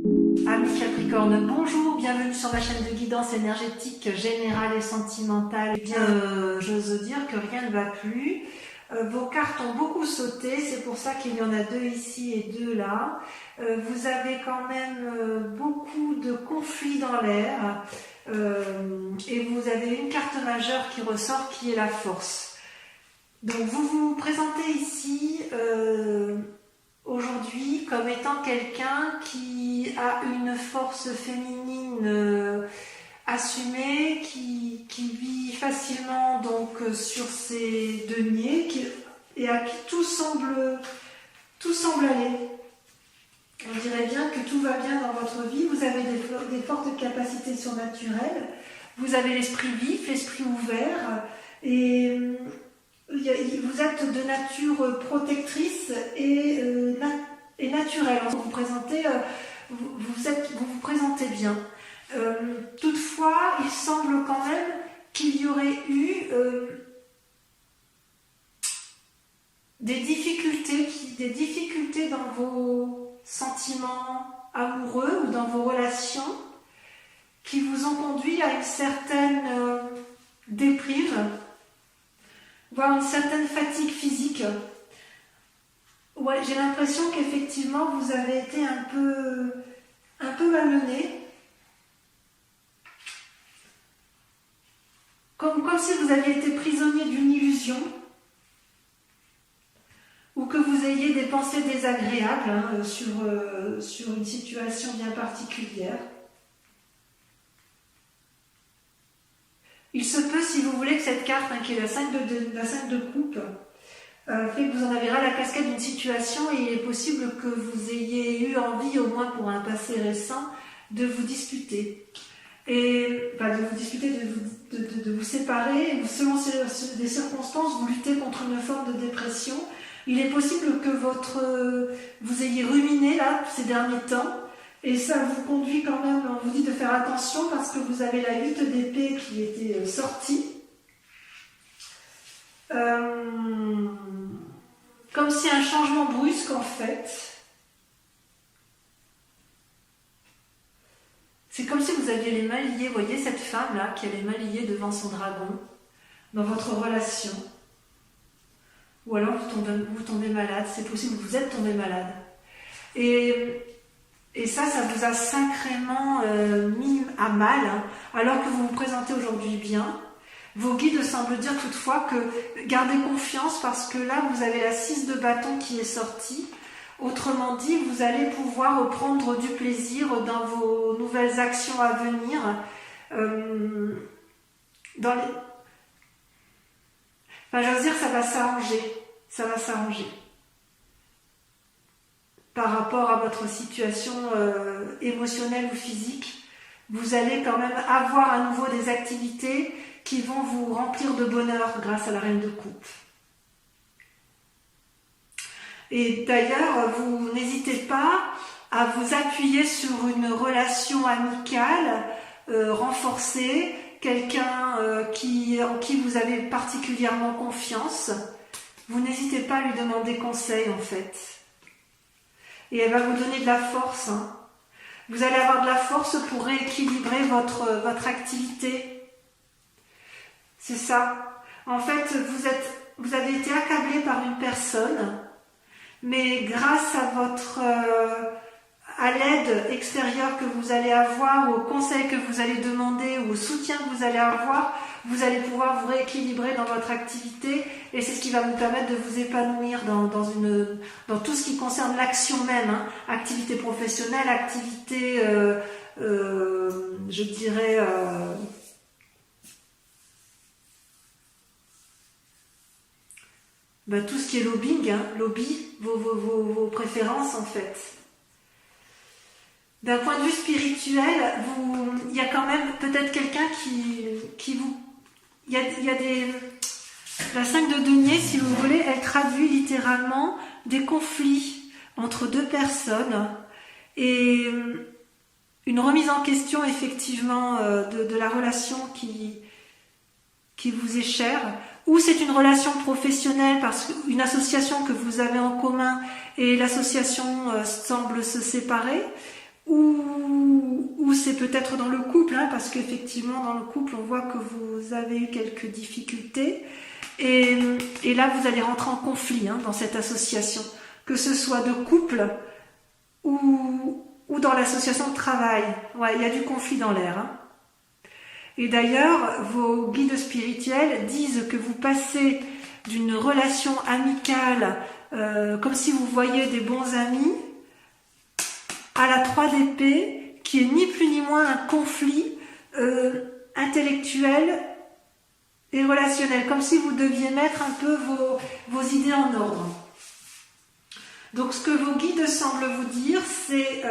Amis Capricorne, bonjour, bienvenue sur ma chaîne de guidance énergétique générale et sentimentale. Eh bien, j'ose dire que rien ne va plus. Vos cartes ont beaucoup sauté, c'est pour ça qu'il y en a deux ici et deux là. Vous avez quand même beaucoup de conflits dans l'air et vous avez une carte majeure qui ressort qui est la force. Donc vous vous présentez ici aujourd'hui comme étant quelqu'un qui a une force féminine assumée, qui vit facilement donc sur ses deniers et à qui tout semble aller. On dirait bien que tout va bien dans votre vie, vous avez des fortes capacités surnaturelles, vous avez l'esprit vif, l'esprit ouvert et vous êtes de nature protectrice et naturelle. Vous vous présentez, vous vous présentez bien. Toutefois, il semble quand même qu'il y aurait eu des difficultés dans vos sentiments amoureux ou dans vos relations qui vous ont conduit à une certaine déprime, voire une certaine fatigue physique. Ouais, j'ai l'impression qu'effectivement vous avez été un peu malmené. Comme si vous aviez été prisonnier d'une illusion, ou que vous ayez des pensées désagréables sur une situation bien particulière. Il se peut, si vous voulez, que cette carte, qui est la 5 de coupe, fait que vous en avez ras la casquette d'une situation et il est possible que vous ayez eu envie, au moins pour un passé récent, de vous disputer. De vous séparer, et selon des circonstances, vous luttez contre une forme de dépression. Il est possible que vous ayez ruminé là ces derniers temps, et ça vous conduit quand même, on vous dit de faire attention parce que vous avez la 8 d'épée qui était sortie. Comme si un changement brusque en fait. C'est comme si vous aviez les mains liées, vous voyez cette femme là qui a les mains liées devant son dragon dans votre relation. Ou alors vous tombez malade, c'est possible que vous êtes tombé malade. Et ça vous a sacrément mis à mal, alors que vous vous présentez aujourd'hui bien. Vos guides semblent dire toutefois que gardez confiance parce que là vous avez la 6 de bâton qui est sortie. Autrement dit, vous allez pouvoir prendre du plaisir dans vos nouvelles actions à venir. J'ose dire, ça va s'arranger. Ça va s'arranger. Par rapport à votre situation émotionnelle ou physique, vous allez quand même avoir à nouveau des activités qui vont vous remplir de bonheur grâce à la reine de coupe. Et d'ailleurs, vous n'hésitez pas à vous appuyer sur une relation amicale renforcée, quelqu'un en qui vous avez particulièrement confiance. Vous n'hésitez pas à lui demander conseil en fait. Et elle va vous donner de la force. Vous allez avoir de la force pour rééquilibrer votre activité. C'est ça. En fait, vous avez été accablé par une personne, mais grâce à l'aide extérieure que vous allez avoir, au conseil que vous allez demander, ou au soutien que vous allez avoir, vous allez pouvoir vous rééquilibrer dans votre activité et c'est ce qui va vous permettre de vous épanouir dans tout ce qui concerne l'action même, activité professionnelle, activité, je dirais, tout ce qui est lobbying, lobby, vos préférences en fait. D'un point de vue spirituel, il y a quand même peut-être quelqu'un qui vous... La 5 de denier, si vous voulez, elle traduit littéralement des conflits entre deux personnes et une remise en question effectivement de la relation qui vous est chère, ou c'est une relation professionnelle parce qu'une association que vous avez en commun et l'association semble se séparer, ou c'est peut-être dans le couple, hein, parce qu'effectivement dans le couple on voit que vous avez eu quelques difficultés et là vous allez rentrer en conflit, hein, dans cette association, que ce soit de couple ou dans l'association de travail. Ouais, il y a du conflit dans l'air, hein. Et d'ailleurs, vos guides spirituels disent que vous passez d'une relation amicale, comme si vous voyiez des bons amis, à la 3 d'épée, qui est ni plus ni moins un conflit intellectuel et relationnel, comme si vous deviez mettre un peu vos idées en ordre. Donc ce que vos guides semblent vous dire, c'est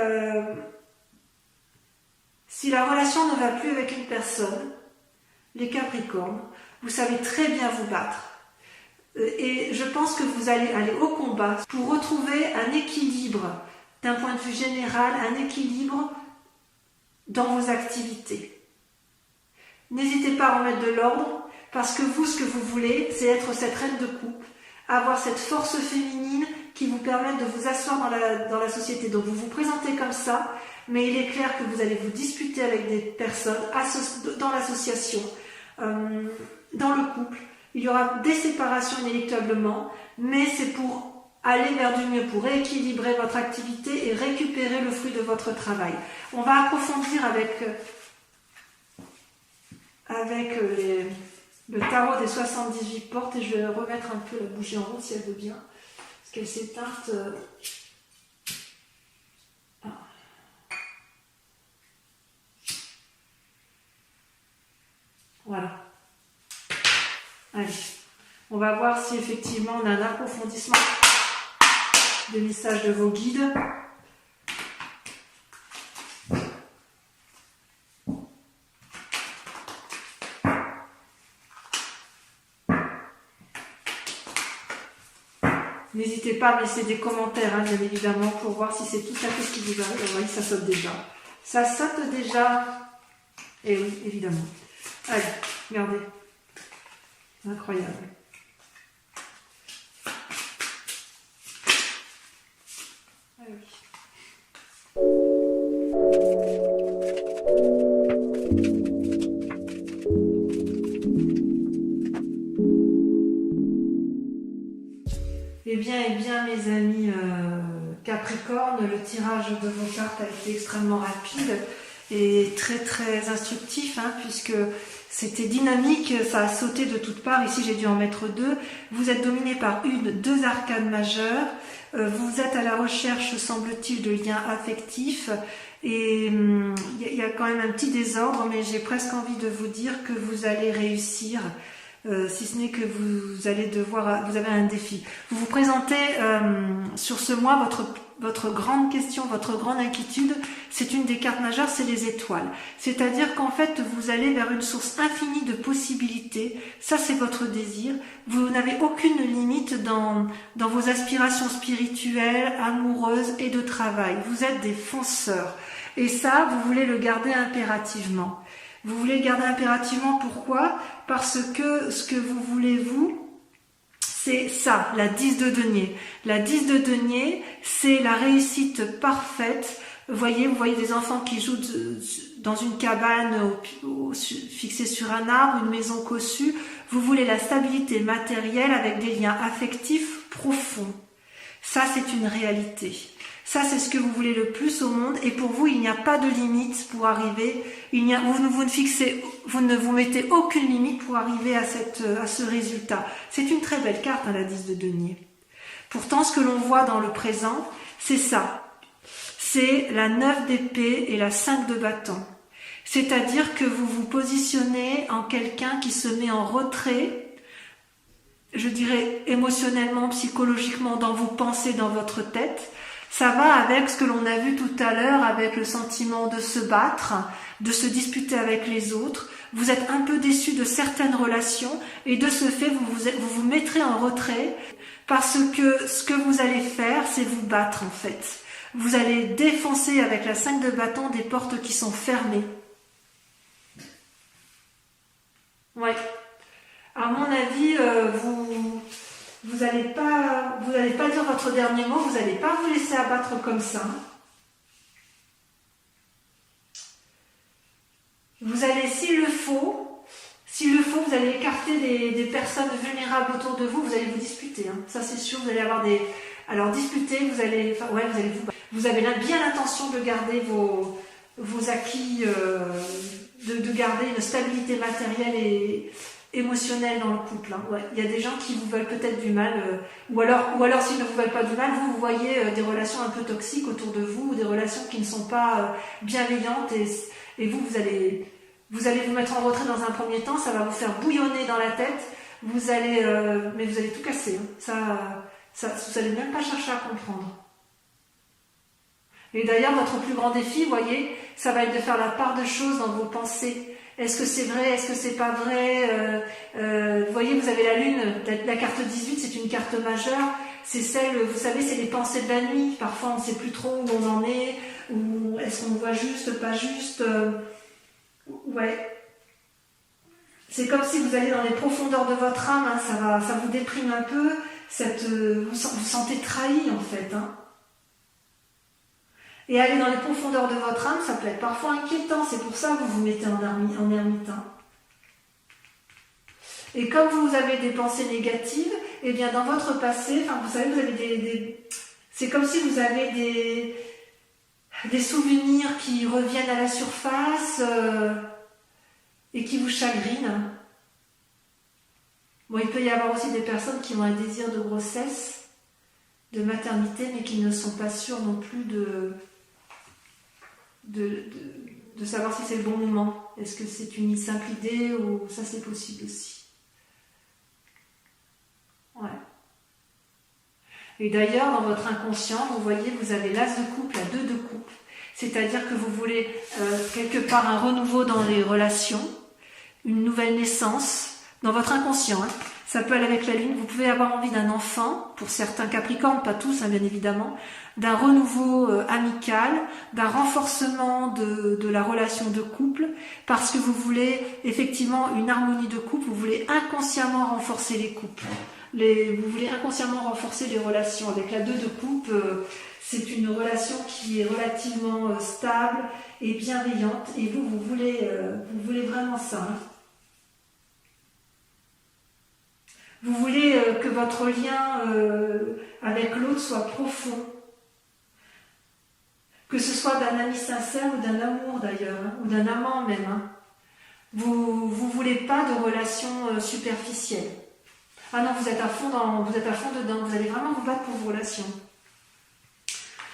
si la relation ne va plus avec une personne, les Capricornes, vous savez très bien vous battre. Et je pense que vous allez aller au combat pour retrouver un équilibre, d'un point de vue général, un équilibre dans vos activités. N'hésitez pas à remettre de l'ordre, parce que vous, ce que vous voulez, c'est être cette reine de coupe, avoir cette force féminine qui vous permette de vous asseoir dans la société. Donc vous vous présentez comme ça, mais il est clair que vous allez vous disputer avec des personnes dans l'association, dans le couple. Il y aura des séparations inéluctablement, mais c'est pour aller vers du mieux, pour rééquilibrer votre activité et récupérer le fruit de votre travail. On va approfondir avec le tarot des 78 portes, et je vais remettre un peu la bougie en rond si elle veut bien, parce qu'elle s'est teinte. Voilà. Allez, on va voir si effectivement on a un approfondissement des messages de vos guides. N'hésitez pas à me laisser des commentaires, hein, bien évidemment, pour voir si c'est tout à fait ce qui vous arrive. Vous voyez, ça saute déjà. Ça saute déjà. Et oui, évidemment. Allez, regardez. Incroyable. Ah oui. Eh bien, mes amis Capricorne, le tirage de vos cartes a été extrêmement rapide et très très instructif, hein, puisque c'était dynamique, ça a sauté de toutes parts. Ici, j'ai dû en mettre 2. Vous êtes dominé par deux arcanes majeures. Vous êtes à la recherche, semble-t-il, de liens affectifs. Et il y a quand même un petit désordre, mais j'ai presque envie de vous dire que vous allez réussir. Si ce n'est que vous avez un défi. Vous vous présentez sur ce mois, votre grande question, votre grande inquiétude, c'est une des cartes majeures, c'est les étoiles. C'est-à-dire qu'en fait, vous allez vers une source infinie de possibilités. Ça, c'est votre désir. Vous n'avez aucune limite dans vos aspirations spirituelles, amoureuses et de travail. Vous êtes des fonceurs. Et ça, vous voulez le garder impérativement. Vous voulez le garder impérativement, pourquoi? Parce que ce que vous voulez, vous, c'est ça, la 10 de denier. La 10 de denier, c'est la réussite parfaite. Vous voyez des enfants qui jouent dans une cabane fixée sur un arbre, une maison cossue. Vous voulez la stabilité matérielle avec des liens affectifs profonds. Ça, c'est une réalité. Ça, c'est ce que vous voulez le plus au monde, et pour vous, il n'y a pas de limite pour arriver. Vous ne vous mettez aucune limite pour arriver à ce résultat. C'est une très belle carte, hein, la 10 de denier. Pourtant, ce que l'on voit dans le présent, c'est ça. C'est la 9 d'épée et la 5 de bâton. C'est-à-dire que vous vous positionnez en quelqu'un qui se met en retrait, je dirais émotionnellement, psychologiquement, dans vos pensées, dans votre tête. Ça va avec ce que l'on a vu tout à l'heure, avec le sentiment de se battre, de se disputer avec les autres. Vous êtes un peu déçu de certaines relations et de ce fait, vous vous mettrez en retrait parce que ce que vous allez faire, c'est vous battre en fait. Vous allez défoncer avec la 5 de bâton des portes qui sont fermées. Ouais. À mon avis, vous n'allez pas dire votre dernier mot, vous n'allez pas vous laisser abattre comme ça. vous allez, s'il le faut, vous allez écarter des personnes vulnérables autour de vous, vous allez vous disputer, hein. Ça c'est sûr, vous allez avoir des... Alors disputer, vous allez vous avez bien l'intention de garder vos acquis, de garder une stabilité matérielle et émotionnelle dans le couple, hein. Ouais. Il y a des gens qui vous veulent peut-être du mal, ou alors s'ils ne vous veulent pas du mal, vous voyez des relations un peu toxiques autour de vous, ou des relations qui ne sont pas bienveillantes, et vous allez vous mettre en retrait dans un premier temps, ça va vous faire bouillonner dans la tête, mais vous allez tout casser, hein. Vous n'allez même pas chercher à comprendre. Et d'ailleurs, votre plus grand défi, vous voyez, ça va être de faire la part de choses dans vos pensées. Est-ce que c'est vrai? Est-ce que c'est pas vrai? Vous voyez, vous avez la lune, la carte 18, c'est une carte majeure. C'est celle, vous savez, c'est les pensées de la nuit. Parfois, on ne sait plus trop où on en est, ou est-ce qu'on voit juste, pas juste. Ouais. C'est comme si vous allez dans les profondeurs de votre âme, hein, ça vous déprime un peu. Vous sentez trahi en fait, hein. Et aller dans les profondeurs de votre âme, ça peut être parfois inquiétant, c'est pour ça que vous vous mettez en ermite, hein. Et comme vous avez des pensées négatives, eh bien dans votre passé, enfin vous savez, vous avez c'est comme si vous avez des souvenirs qui reviennent à la surface et qui vous chagrinent. Bon, il peut y avoir aussi des personnes qui ont un désir de grossesse, de maternité, mais qui ne sont pas sûres non plus de savoir si c'est le bon moment. Est-ce que c'est une simple idée ou ça c'est possible aussi. Ouais. Et d'ailleurs, dans votre inconscient, vous voyez, vous avez l'as de couple, la 2 de couple. C'est-à-dire que vous voulez quelque part un renouveau dans les relations, une nouvelle naissance, dans votre inconscient, hein. Ça peut aller avec la lune, vous pouvez avoir envie d'un enfant, pour certains capricornes, pas tous, hein, bien évidemment, d'un renouveau amical, d'un renforcement de la relation de couple, parce que vous voulez effectivement une harmonie de couple, vous voulez inconsciemment renforcer les couples, vous voulez inconsciemment renforcer les relations. Avec la 2 de couple, c'est une relation qui est relativement stable et bienveillante, et vous voulez vraiment ça, hein. Vous voulez que votre lien avec l'autre soit profond. Que ce soit d'un ami sincère ou d'un amour d'ailleurs, hein, ou d'un amant même, hein. Vous voulez pas de relations superficielles. Ah non, vous êtes à fond dedans, vous allez vraiment vous battre pour vos relations.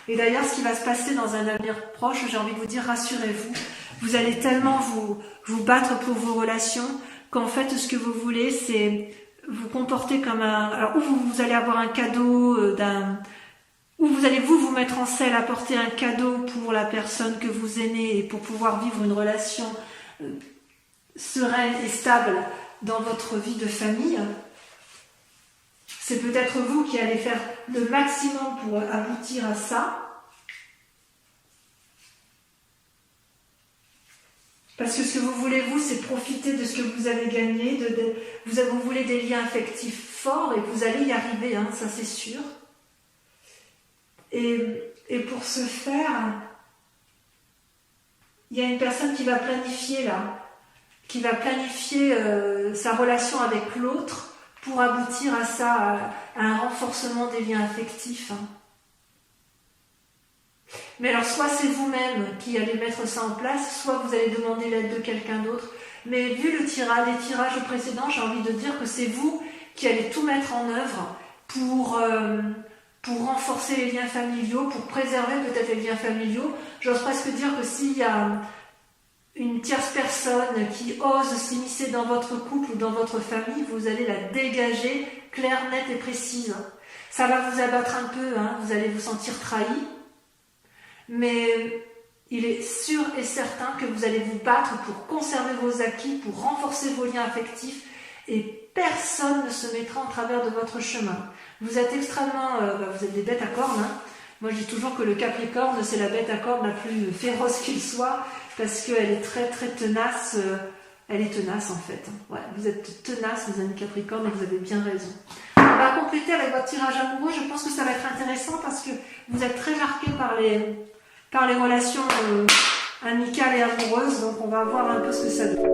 Et d'ailleurs, ce qui va se passer dans un avenir proche, j'ai envie de vous dire, rassurez-vous, vous allez tellement vous battre pour vos relations qu'en fait, ce que vous voulez, c'est vous comporter comme alors où vous allez avoir un cadeau où vous allez vous mettre en selle, apporter un cadeau pour la personne que vous aimez et pour pouvoir vivre une relation sereine et stable dans votre vie de famille. C'est peut-être vous qui allez faire le maximum pour aboutir à ça. Parce que ce que vous voulez, vous, c'est profiter de ce que vous avez gagné. Vous voulez des liens affectifs forts et vous allez y arriver, hein, ça c'est sûr. Et pour ce faire, il y a une personne qui va planifier là, qui va planifier sa relation avec l'autre pour aboutir à ça, à un renforcement des liens affectifs, hein. Mais alors, soit c'est vous-même qui allez mettre ça en place, soit vous allez demander l'aide de quelqu'un d'autre. Mais vu les tirages précédents, j'ai envie de dire que c'est vous qui allez tout mettre en œuvre pour renforcer les liens familiaux, pour préserver peut-être les liens familiaux. J'ose presque dire que s'il y a une tierce personne qui ose s'immiscer dans votre couple ou dans votre famille, vous allez la dégager claire, nette et précise. Ça va vous abattre un peu, hein, vous allez vous sentir trahi. Mais il est sûr et certain que vous allez vous battre pour conserver vos acquis, pour renforcer vos liens affectifs, et personne ne se mettra en travers de votre chemin. Vous êtes extrêmement... vous êtes des bêtes à cornes, hein. Moi je dis toujours que le Capricorne, c'est la bête à cornes la plus féroce qu'il soit, parce qu'elle est très très tenace. Elle est tenace en fait. Ouais, vous êtes tenace, les amis Capricorne, et vous avez bien raison. On va compléter avec votre tirage amoureux. Je pense que ça va être intéressant parce que vous êtes très marqués par les relations, un amicale et amoureuse, donc on va voir un peu ce que ça donne.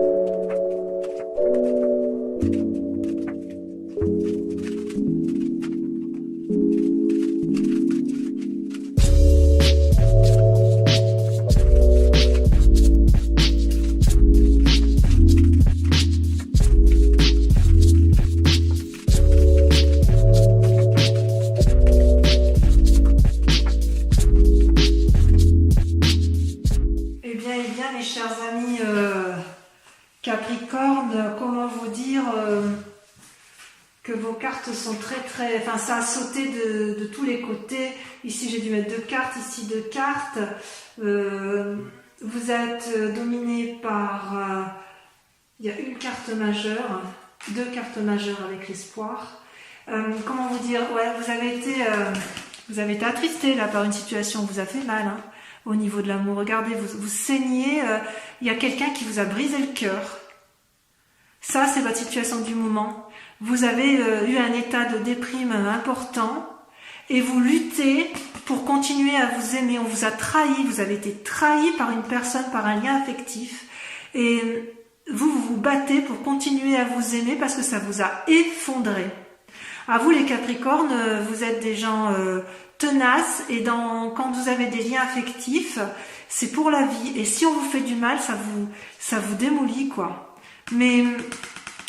Mes chers amis Capricorne, comment vous dire que vos cartes sont très, enfin ça a sauté de tous les côtés. Ici j'ai dû mettre 2 cartes, ici 2 cartes. Vous êtes dominé par, il y a une carte majeure, 2 cartes majeures avec l'espoir. Comment vous dire, ouais, vous avez été attristé là par une situation, vous a fait mal. Hein. Au niveau de l'amour, regardez, vous saignez, il y a quelqu'un qui vous a brisé le cœur. Ça, c'est votre situation du moment. Vous avez eu un état de déprime important et vous luttez pour continuer à vous aimer. On vous a trahi, vous avez été trahi par une personne, par un lien affectif. Et vous vous battez pour continuer à vous aimer parce que ça vous a effondré. À vous les Capricornes, vous êtes des gens tenaces et quand vous avez des liens affectifs, c'est pour la vie. Et si on vous fait du mal, ça vous démolit quoi. Mais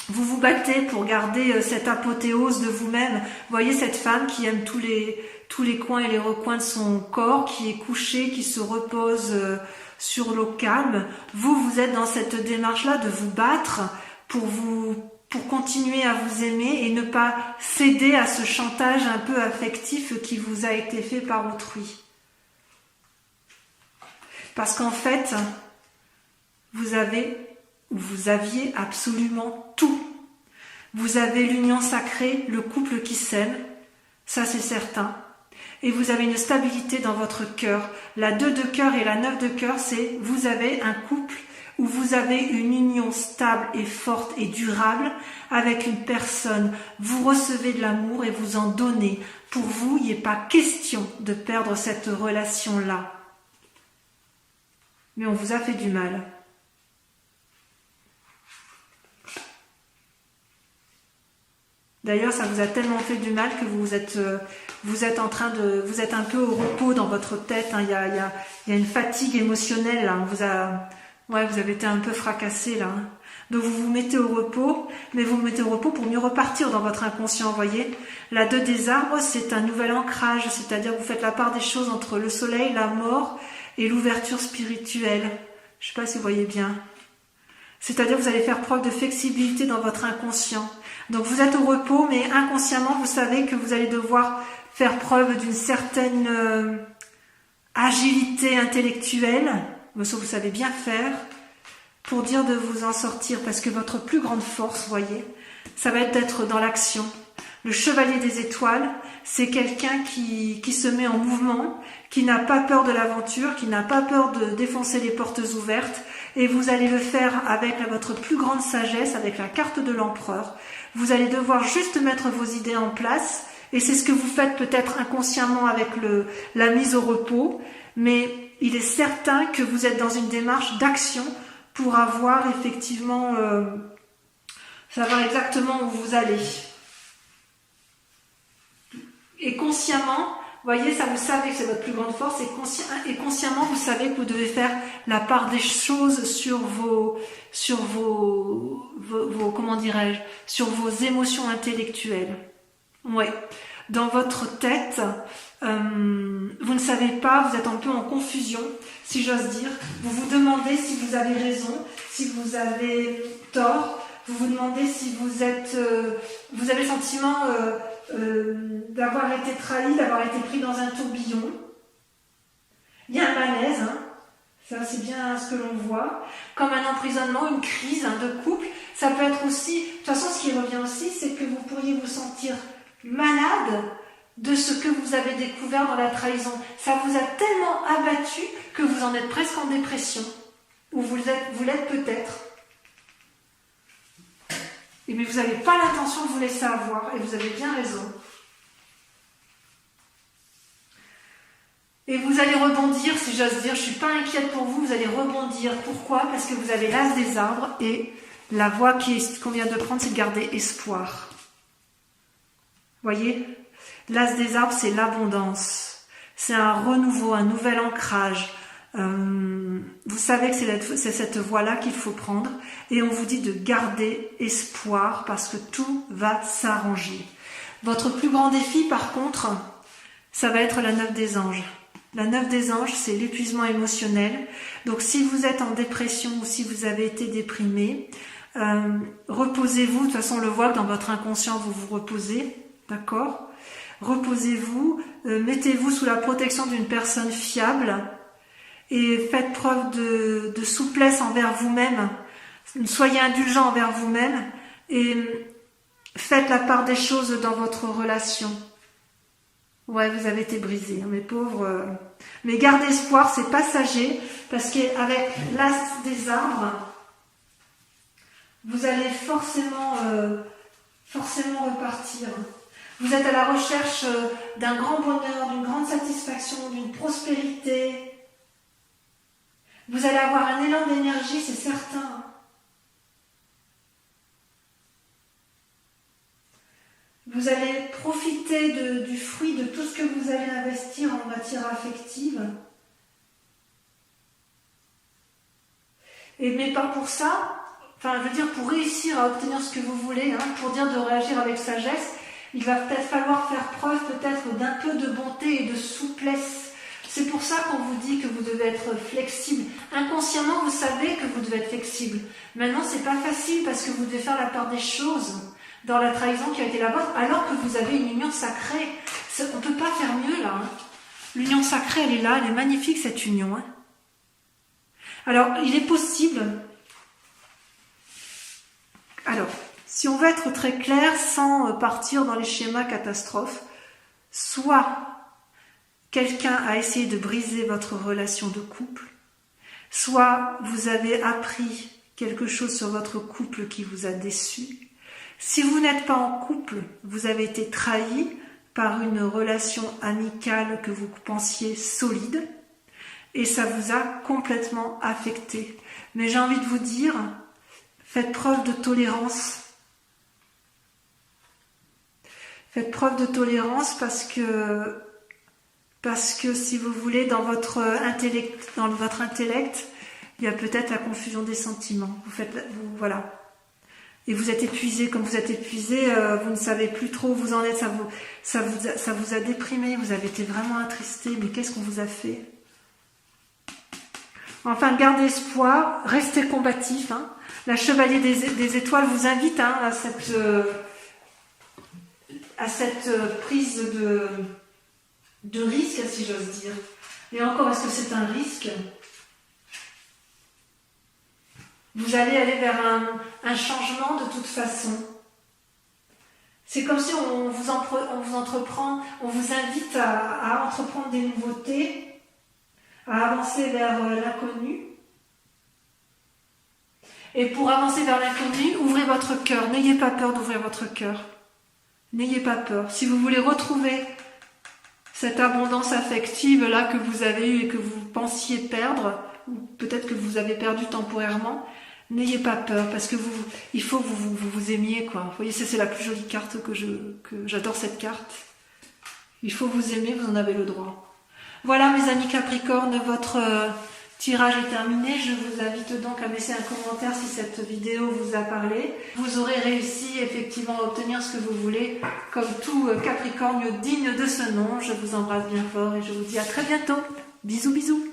vous vous battez pour garder cette apothéose de vous-même. Voyez cette femme qui aime tous les coins et les recoins de son corps, qui est couchée, qui se repose sur l'eau calme. Vous êtes dans cette démarche-là de vous battre pour continuer à vous aimer et ne pas céder à ce chantage un peu affectif qui vous a été fait par autrui. Parce qu'en fait, vous aviez absolument tout. Vous avez l'union sacrée, le couple qui s'aime, ça c'est certain. Et vous avez une stabilité dans votre cœur. La 2 de cœur et la 9 de cœur, c'est vous avez un couple où vous avez une union stable et forte et durable avec une personne. Vous recevez de l'amour et vous en donnez. Pour vous, il n'est pas question de perdre cette relation-là. Mais on vous a fait du mal. D'ailleurs, ça vous a tellement fait du mal que vous êtes un peu au repos dans votre tête. Hein. Il y a une fatigue émotionnelle. Là. Vous avez été un peu fracassé là. Hein. Donc vous vous mettez au repos, mais vous vous mettez au repos pour mieux repartir dans votre inconscient, voyez. La 2 des arbres, c'est un nouvel ancrage, c'est-à-dire que vous faites la part des choses entre le soleil, la mort et l'ouverture spirituelle. Je ne sais pas si vous voyez bien. C'est-à-dire que vous allez faire preuve de flexibilité dans votre inconscient. Donc vous êtes au repos, mais inconsciemment, vous savez que vous allez devoir faire preuve d'une certaine agilité intellectuelle, ça vous savez bien faire, pour dire de vous en sortir, parce que votre plus grande force, voyez, ça va être d'être dans l'action. Le chevalier des étoiles, c'est quelqu'un qui se met en mouvement, qui n'a pas peur de l'aventure, qui n'a pas peur de défoncer les portes ouvertes, et vous allez le faire avec votre plus grande sagesse, avec la carte de l'empereur. Vous allez devoir juste mettre vos idées en place, et c'est ce que vous faites peut-être inconsciemment avec la mise au repos, mais il est certain que vous êtes dans une démarche d'action pour avoir effectivement, savoir exactement où vous allez. Et consciemment, voyez, ça vous savez que c'est votre plus grande force, et consciemment vous savez que vous devez faire la part des choses sur vos comment dirais-je, sur vos émotions intellectuelles. Ouais. Dans votre tête, vous ne savez pas, vous êtes un peu en confusion, si j'ose dire. Vous vous demandez si vous avez raison, si vous avez tort. Vous vous demandez si vous avez le sentiment d'avoir été trahi, d'avoir été pris dans un tourbillon. Il y a un malaise, hein. Ça c'est bien ce que l'on voit. Comme un emprisonnement, une crise de couple. Ça peut être aussi, de toute façon ce qui revient aussi, c'est que vous pourriez vous sentir malade de ce que vous avez découvert dans la trahison. Ça vous a tellement abattu que vous en êtes presque en dépression. Ou vous l'êtes peut-être. Mais vous n'avez pas l'intention de vous laisser avoir, et vous avez bien raison. Et vous allez rebondir, si j'ose dire, je ne suis pas inquiète pour vous, vous allez rebondir. Pourquoi? Parce que vous avez l'as des arbres et la voie qu'on vient de prendre, c'est de garder espoir. Voyez? L'as des arbres, c'est l'abondance. C'est un renouveau, un nouvel ancrage. Vous savez que c'est cette voie-là qu'il faut prendre. Et on vous dit de garder espoir parce que tout va s'arranger. Votre plus grand défi, par contre, ça va être la 9 des anges. La 9 des anges, c'est l'épuisement émotionnel. Donc si vous êtes en dépression ou si vous avez été déprimé, reposez-vous. De toute façon, on le voit que dans votre inconscient, vous vous reposez. D'accord? Reposez-vous, mettez-vous sous la protection d'une personne fiable et faites preuve de souplesse envers vous-même. Soyez indulgent envers vous-même et faites la part des choses dans votre relation. Ouais, vous avez été brisés, mes pauvres. Mais gardez espoir, c'est passager, parce qu'avec l'as des arbres, vous allez forcément repartir. Vous êtes à la recherche d'un grand bonheur, d'une grande satisfaction, d'une prospérité. Vous allez avoir un élan d'énergie, c'est certain. Vous allez profiter du fruit de tout ce que vous allez investir en matière affective. Mais pas pour ça, enfin je veux dire pour réussir à obtenir ce que vous voulez, pour dire de réagir avec sagesse, il va peut-être falloir faire preuve peut-être d'un peu de bonté et de souplesse. C'est pour ça qu'on vous dit que vous devez être flexible. Inconsciemment, vous savez que vous devez être flexible. Maintenant, c'est pas facile parce que vous devez faire la part des choses dans la trahison qui a été la vôtre, alors que vous avez une union sacrée. On ne peut pas faire mieux là. L'union sacrée, elle est là, elle est magnifique cette union. Alors, il est possible... Alors, si on veut être très clair, sans partir dans les schémas catastrophes, soit quelqu'un a essayé de briser votre relation de couple, soit vous avez appris quelque chose sur votre couple qui vous a déçu. Si vous n'êtes pas en couple, vous avez été trahi par une relation amicale que vous pensiez solide et ça vous a complètement affecté. Mais j'ai envie de vous dire, faites preuve de tolérance. Faites preuve de tolérance parce que si vous voulez, dans votre intellect, il y a peut-être la confusion des sentiments. Voilà. Et vous êtes épuisé, comme vous êtes épuisé, vous ne savez plus trop où vous en êtes, ça vous a déprimé, vous avez été vraiment attristé, mais qu'est-ce qu'on vous a fait? Enfin, gardez espoir, restez combatif. La Chevalier des Étoiles vous invite à cette prise de risque, si j'ose dire. Et encore, est-ce que c'est un risque? Vous allez aller vers un changement de toute façon. C'est comme si on vous invite à entreprendre des nouveautés, à avancer vers l'inconnu. Et pour avancer vers l'inconnu, ouvrez votre cœur. N'ayez pas peur d'ouvrir votre cœur. N'ayez pas peur. Si vous voulez retrouver cette abondance affective là que vous avez eue et que vous pensiez perdre, ou peut-être que vous avez perdu temporairement, n'ayez pas peur, parce que il faut que vous aimiez, quoi. Vous voyez, c'est la plus jolie carte que j'adore cette carte. Il faut vous aimer, vous en avez le droit. Voilà, mes amis Capricorne, votre tirage est terminé. Je vous invite donc à laisser un commentaire si cette vidéo vous a parlé. Vous aurez réussi effectivement à obtenir ce que vous voulez, comme tout Capricorne digne de ce nom. Je vous embrasse bien fort et je vous dis à très bientôt. Bisous, bisous.